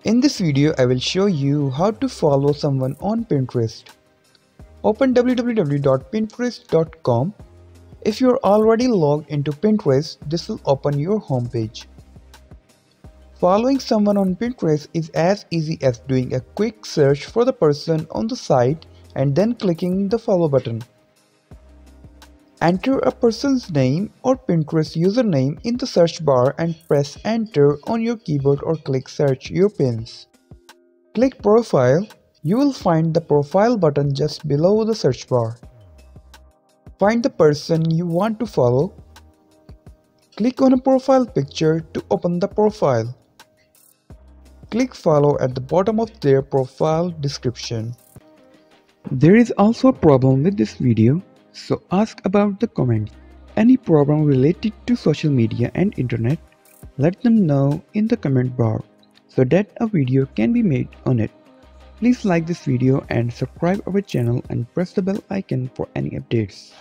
In this video, I will show you how to follow someone on Pinterest. Open www.pinterest.com. If you're already logged into Pinterest, this will open your homepage. Following someone on Pinterest is as easy as doing a quick search for the person on the site and then clicking the follow button. Enter a person's name or Pinterest username in the search bar and press enter on your keyboard or click search your pins. Click profile. You will find the profile button just below the search bar. Find the person you want to follow. Click on a profile picture to open the profile. Click follow at the bottom of their profile description. There is also a problem with this video, so ask about the comments. Any problem related to social media and internet, let them know in the comment bar so that a video can be made on it. Please like this video and subscribe our channel and press the bell icon for any updates.